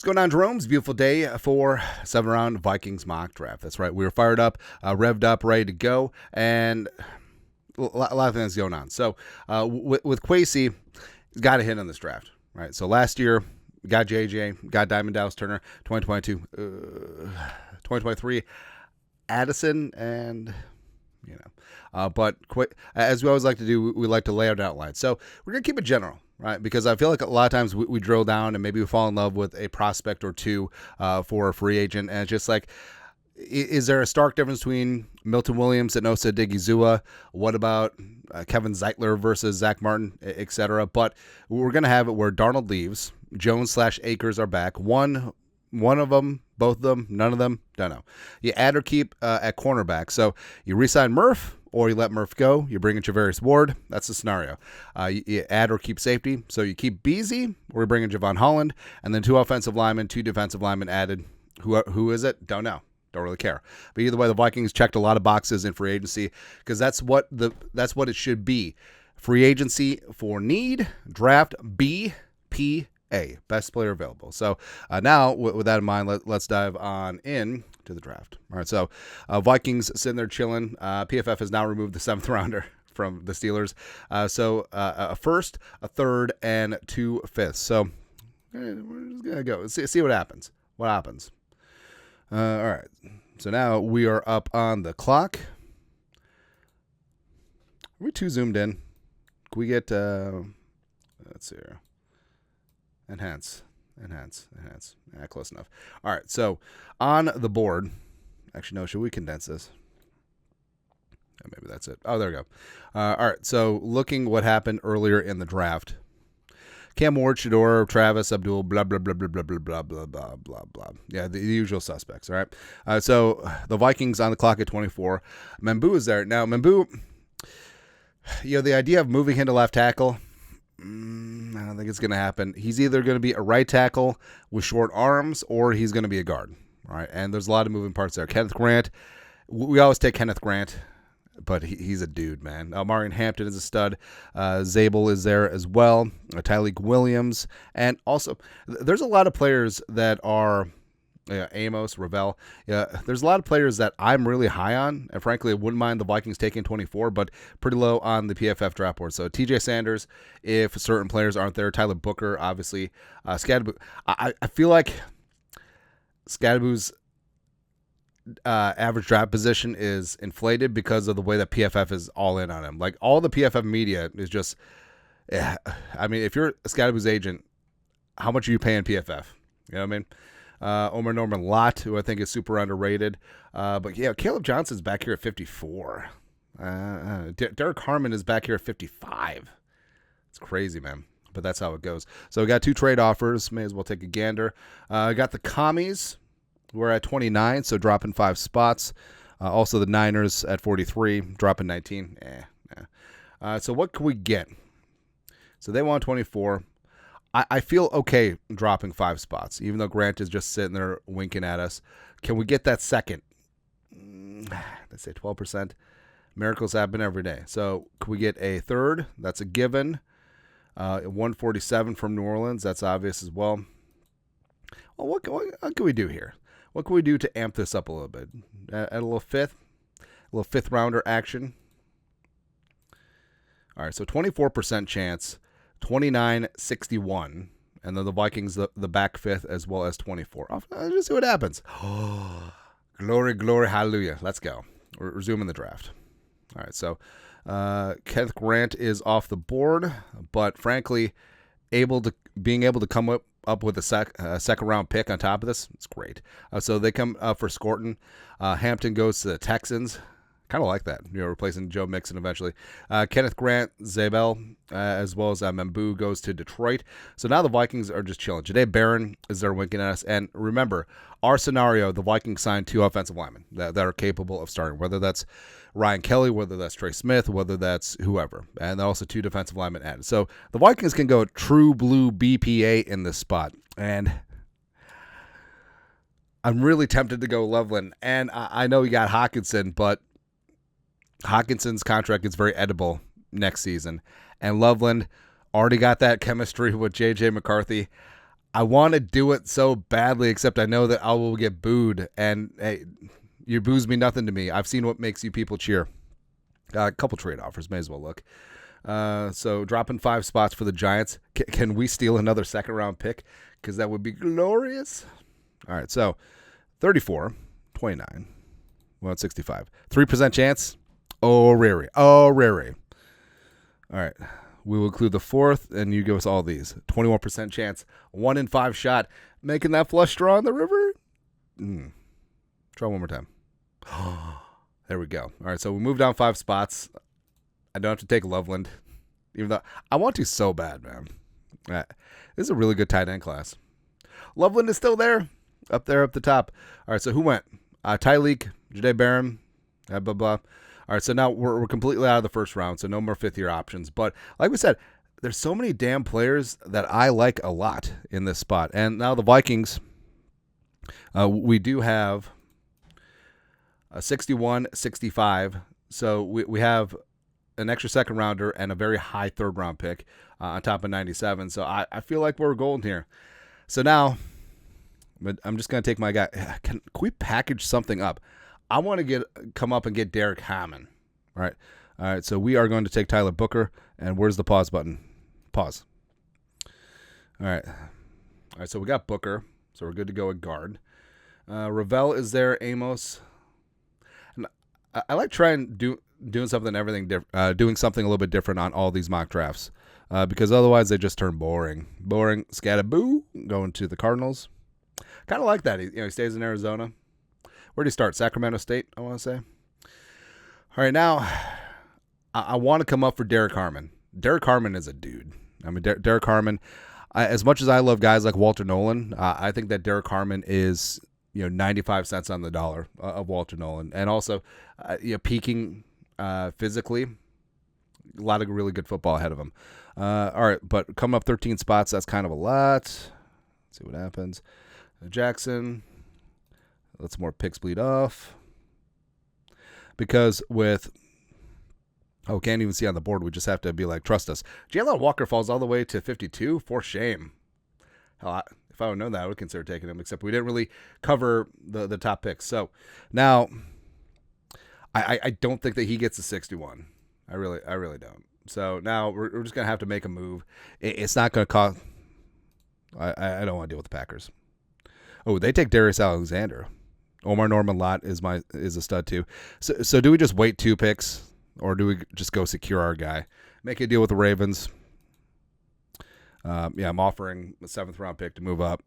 going on, Jerome? It's a beautiful day for 7-round Vikings mock draft. That's right. We were fired up, revved up, ready to go, and a lot of things going on. So with Kwesi, he's got a hit on this draft, right? So last year, got JJ, got Diamond Dallas Turner, 2022, 2023, Addison, and but as we always like to do, we like to lay out an outline. So we're going to keep it general, right? Because I feel like a lot of times we drill down and maybe we fall in love with a prospect or two for a free agent. And it's just like, is there a stark difference between Milton Williams and Osa Odighizuwa? What about Kevin Zeitler versus Zach Martin, etc.? But we're going to have it where Darnold leaves, Jones/Akers are back. One of them, both of them, none of them, don't know. You add or keep at cornerback. So you re-sign Murph or you let Murph go. You bring in Javarius Ward. That's the scenario. You add or keep safety. So you keep Beasley or you bring in Javon Holland. And then 2 offensive linemen, 2 defensive linemen added. Who is it? Don't know. Don't really care. But either way, the Vikings checked a lot of boxes in free agency because that's what it should be. Free agency for need, draft BPA, best player available. So now, with that in mind, let's dive on in to the draft. All right, so Vikings sitting there chilling. PFF has now removed the 7th rounder from the Steelers. So a first, a third, and 2 fifths. So we're just gonna go see what happens. What happens? All right. So now we are up on the clock. Are we too zoomed in? Can we get, let's see here. Enhance. Yeah, close enough. All right. So on the board, actually, no, should we condense this? Maybe that's it. Oh, there we go. All right. So looking what happened earlier in the draft. Cam Ward, Shedeur, Travis, Abdul, blah, blah, blah, blah, blah, blah, blah, blah, blah, blah, blah. Yeah, the usual suspects, all right? So the Vikings on the clock at 24. M'Bou is there. Now, M'Bou, the idea of moving him to left tackle, I don't think it's going to happen. He's either going to be a right tackle with short arms or he's going to be a guard, all right? And there's a lot of moving parts there. Kenneth Grant, we always take Kenneth Grant, but he's a dude, man. Marion Hampton is a stud. Zabel is there as well. Tyleik Williams. And also, there's a lot of players that are Amos, Ravel. There's a lot of players that I'm really high on. And frankly, I wouldn't mind the Vikings taking 24, but pretty low on the PFF draft board. So TJ Sanders, if certain players aren't there. Tyler Booker, obviously. Skadaboo. I feel like Skadaboo's average draft position is inflated because of the way that PFF is all in on him. Like, all the PFF media is just, I mean, if you're Skadaboo's agent, how much are you paying PFF? You know what I mean? Omar Norman Lott, who I think is super underrated. But yeah, Caleb Johnson's back here at 54. Derek Harmon is back here at 55. It's crazy, man. But that's how it goes. So we got 2 trade offers. May as well take a gander. Got the Commies. We're at 29, so dropping 5 spots. Also, the Niners at 43, dropping 19. So what can we get? So they want 24. I feel okay dropping 5 spots, even though Grant is just sitting there winking at us. Can we get that second? Let's say 12%. Miracles happen every day. So can we get a third? That's a given. 147 from New Orleans. That's obvious as well. Well, what can we do here? What can we do to amp this up a little bit? Add a little fifth rounder action. All right, so 24% chance, 29-61, and then the Vikings the back fifth as well as 24. Let's just see what happens. Glory, glory, hallelujah. Let's go. We're resuming the draft. All right, so Kenneth Grant is off the board, but frankly, being able to come up with a second round pick on top of this, it's great. So they come for Scorton. Hampton goes to the Texans. Kind of like that, replacing Joe Mixon eventually. Kenneth Grant, Zabel, as well as M'Bou goes to Detroit. So now the Vikings are just chilling. Jahdae Barron is there winking at us. And remember, our scenario, the Vikings signed 2 offensive linemen that are capable of starting, whether that's Ryan Kelly, whether that's Trey Smith, whether that's whoever. And also 2 defensive linemen added. So the Vikings can go true blue BPA in this spot. And I'm really tempted to go Loveland. And I know we got Hawkinson, but Hawkinson's contract is very edible next season. And Loveland already got that chemistry with J.J. McCarthy. I want to do it so badly, except I know that I will get booed. And hey, you boos mean nothing to me. I've seen what makes you people cheer. A couple trade offers. May as well look. So dropping 5 spots for the Giants. Can we steal another second-round pick? Because that would be glorious. All right, so 34, 29, 165. 3% chance. Oh, Rary. All right. We will include the 4th, and you give us all these. 21% chance. 1 in 5 shot. Making that flush draw in the river. Try one more time. There we go. All right, so we moved down 5 spots. I don't have to take Loveland, even though I want to so bad, man. This is a really good tight end class. Loveland is still there up the top. All right, so who went? Tyleek, Jahdae Barron, blah, blah, blah. All right, so now we're completely out of the first round, so no more fifth-year options. But like we said, there's so many damn players that I like a lot in this spot. And now the Vikings, we do have a 61, 65. So we have an extra second rounder and a very high third round pick on top of 97. So I feel like we're golden here. So now I'm just going to take my guy. Can we package something up? I want to come up and get Derek Hammond. All right. So we are going to take Tyler Booker. And where's the pause button? Pause. All right. So we got Booker. So we're good to go at guard. Ravel is there. Amos. And I like trying doing something doing something a little bit different on all these mock drafts, because otherwise they just turn boring. Scattaboo going to the Cardinals. Kind of like that. He stays in Arizona. Where did he start? Sacramento State, I want to say. All right, now I want to come up for Derek Harmon. Derek Harmon is a dude. I mean, Derek Harmon. As much as I love guys like Walter Nolan, I think that Derek Harmon is 95 cents on the dollar of Walter Nolan, and also peaking physically. A lot of really good football ahead of him. All right, but coming up 13 spots, that's kind of a lot. Let's see what happens. Jackson. Let's more picks bleed off. Because can't even see on the board. We just have to be like, trust us. Jalen Walker falls all the way to 52. For shame. Hell, if I would know that, I would consider taking him, except we didn't really cover the top picks. So now I don't think that he gets a 61. I really don't. So now we're just going to have to make a move. It's not going to cost. I don't want to deal with the Packers. Oh, they take Darius Alexander. Omar Norman Lott is a stud too. So do we just wait 2 picks, or do we just go secure our guy? Make a deal with the Ravens. I'm offering a 7th round pick to move up.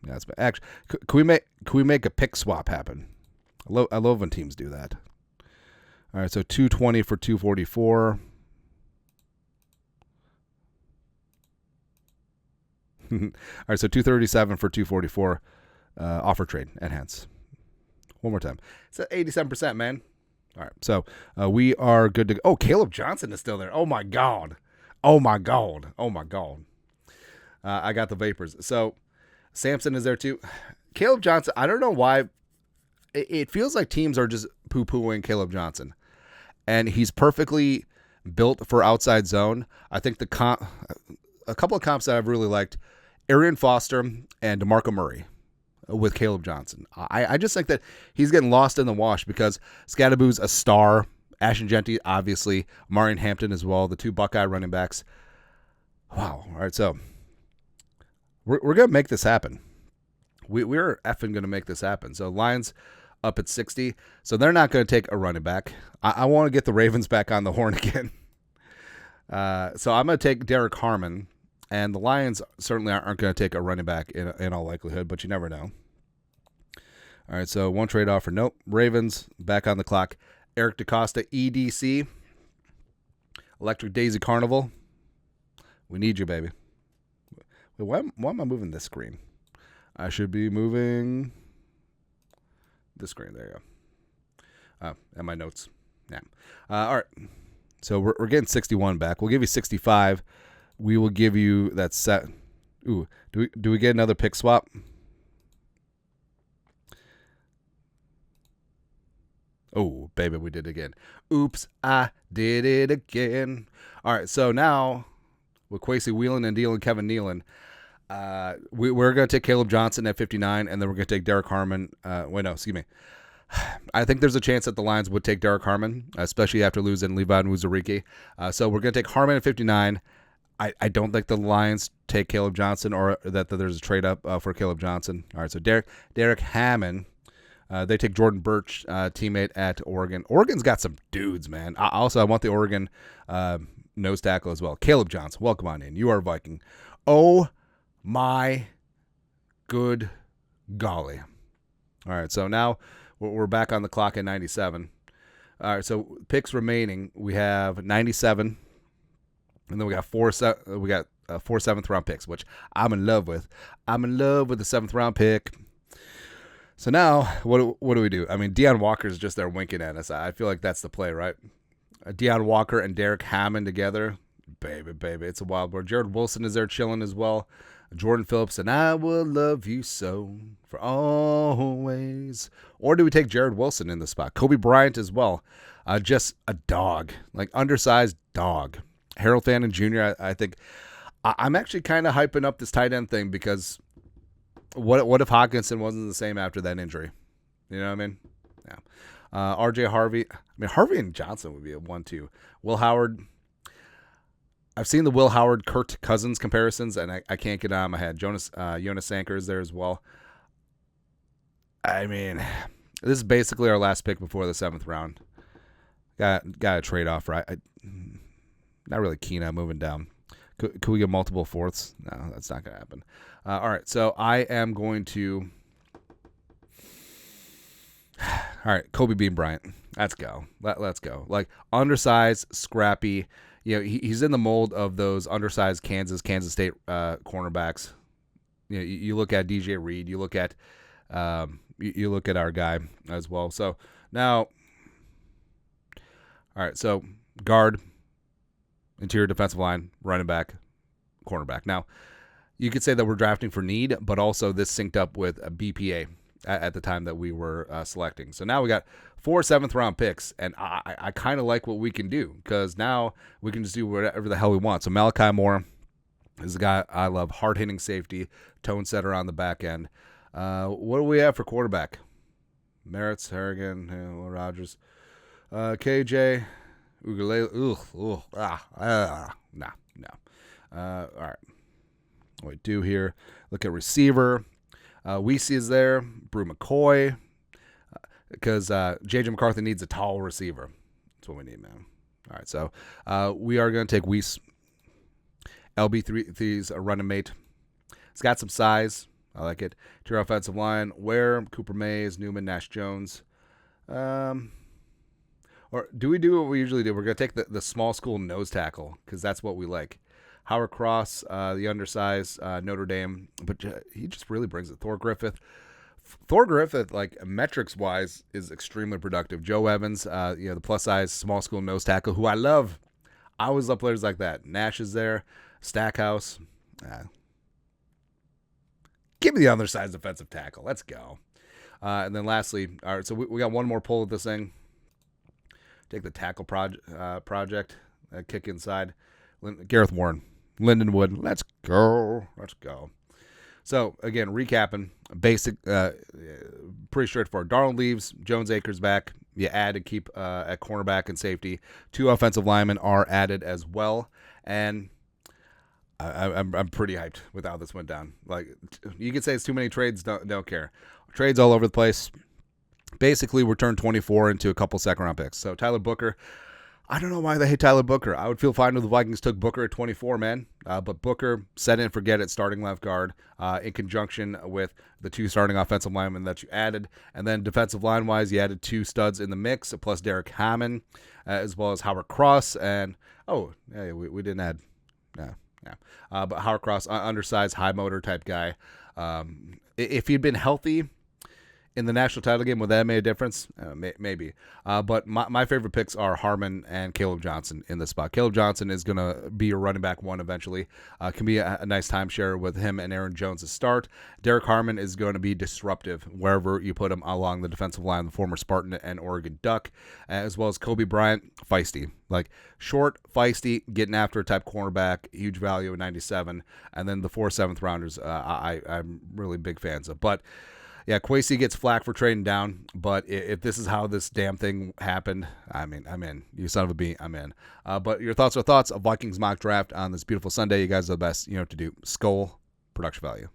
Yeah, that's actually. Can we make a pick swap happen? I love when teams do that. All right, so 220 for 244. All right, so 237 for 244. Offer trade, enhance. One more time. It's at 87%, man. All right, so we are good to go. Oh, Caleb Johnson is still there. Oh, my God. I got the vapors. So Samson is there too. Caleb Johnson, I don't know why. It feels like teams are just poo-pooing Caleb Johnson. And he's perfectly built for outside zone. I think a couple of comps that I've really liked, Arian Foster and DeMarco Murray with Caleb Johnson. I just think that he's getting lost in the wash because Scattaboo's a star. Ashton Genty, obviously. Marion Hampton as well, the 2 Buckeye running backs. Wow. All right, so we're going to make this happen. We're effing going to make this happen. So Lions up at 60. So they're not going to take a running back. I want to get the Ravens back on the horn again. So I'm going to take Derek Harmon. And the Lions certainly aren't going to take a running back in all likelihood, but you never know. All right, so 1 trade offer. Nope. Ravens back on the clock. Eric DeCosta, EDC. Electric Daisy Carnival. We need you, baby. Wait, why am I moving this screen? I should be moving this screen. There you go. And my notes. Yeah. All right. So we're getting 61 back. We'll give you 65. We will give you that set. Ooh, do we get another pick swap? Oh, baby, we did it again. Oops, I did it again. All right, so now with Kwesi Whelan and dealing Kevin Nealon, We're going to take Caleb Johnson at 59, and then we're going to take Derek Harmon. Excuse me. I think there's a chance that the Lions would take Derek Harmon, especially after losing Levi Muzurike. So we're going to take Harmon at 59. I don't think the Lions take Caleb Johnson, or that there's a trade up for Caleb Johnson. All right, so Derek Hammond. They take Jordan Birch, teammate at Oregon. Oregon's got some dudes, man. I want the Oregon nose tackle as well. Caleb Johnson, welcome on in. You are a Viking. Oh, my good golly. All right, so now we're back on the clock at 97. All right, so picks remaining. We have 97, and then we got four seventh round picks, which I'm in love with. I'm in love with the 7th round pick. So now, what do we do? I mean, Deion Walker's just there winking at us. I feel like that's the play, right? Deion Walker and Derek Hammond together. Baby, it's a wild board. Jared Wilson is there chilling as well. Jordan Phillips, and I will love you so for always. Or do we take Jared Wilson in the spot? Kobe Bryant as well. Just a dog, like undersized dog. Harold Fannin Jr., I think. I'm actually kind of hyping up this tight end thing because what if Hawkinson wasn't the same after that injury? You know what I mean? Yeah. RJ Harvey. I mean, Harvey and Johnson would be a 1-2. Will Howard. I've seen the Will Howard Kirk Cousins comparisons, and I can't get it out of my head. Jonas Sanker is there as well. I mean, this is basically our last pick before the 7th round. Got a trade off, right? Not really keen on moving down. Could we get multiple fourths? No, that's not going to happen. All right, so I am going to. All right, Kobe Bean Bryant. Let's go. Let's go. Like undersized, scrappy. You know, he's in the mold of those undersized Kansas State cornerbacks. You know, you look at DJ Reed, you look at our guy as well. So now, all right. So guard, interior defensive line, running back, cornerback. Now, you could say that we're drafting for need, but also this synced up with a BPA at the time that we were selecting. So now we got 4 7th-round picks, and I kind of like what we can do because now we can just do whatever the hell we want. So Malachi Moore is a guy I love, hard-hitting safety, tone setter on the back end. What do we have for quarterback? Merritt's, Harrigan, Rogers, KJ, Ugalele. No. All right. What we do here, look at receiver. Weesey is there. Brew McCoy. Because J.J. McCarthy needs a tall receiver. That's what we need, man. All right, so we are going to take Weiss. LB3's a running mate. He's got some size. I like it. Tier offensive line. Ware, Cooper Mays, Newman, Nash Jones. Or do we do what we usually do? We're going to take the small school nose tackle because that's what we like. Howard Cross, the undersized Notre Dame, but he just really brings it. Thor Griffith, like metrics wise, is extremely productive. Joe Evans, the plus size small school nose tackle, who I love. I always love players like that. Nash is there. Stackhouse. Give me the undersized defensive tackle. Let's go. And then lastly, all right. So we got one more pull of this thing. Take the tackle project. Kick inside. Gareth Warren. Lindenwood, let's go. So, again, recapping, basic, pretty straightforward. Darnold leaves, Jones Akers back. You add to keep at cornerback and safety. 2 offensive linemen are added as well. And I'm pretty hyped with how this went down. Like, you could say it's too many trades, don't care. Trades all over the place. Basically, we're turned 24 into a couple second-round picks. So, Tyler Booker. I don't know why they hate Tyler Booker. I would feel fine if the Vikings took Booker at 24, man. But Booker, set it and forget it, starting left guard, in conjunction with the 2 starting offensive linemen that you added. And then defensive line-wise, you added 2 studs in the mix, plus Derek Hammond, as well as Howard Cross. And, we didn't add, but Howard Cross, undersized, high motor type guy. If he'd been healthy, In the national title game, would that have made a difference? Maybe. But my favorite picks are Harmon and Caleb Johnson in this spot. Caleb Johnson is going to be your running back one eventually. Can be a nice timeshare with him and Aaron Jones to start. Derek Harmon is going to be disruptive wherever you put him along the defensive line, the former Spartan and Oregon Duck, as well as Kobe Bryant, feisty. Like short, feisty, getting after a type cornerback, huge value at 97. And then the 4 7th rounders, I'm really big fans of. But yeah, Kwesi gets flack for trading down, but if this is how this damn thing happened, I'm in. You son of a bee, I'm in. But your thoughts are thoughts of Vikings mock draft on this beautiful Sunday. You guys are the best. You know what to do. Skull, production value.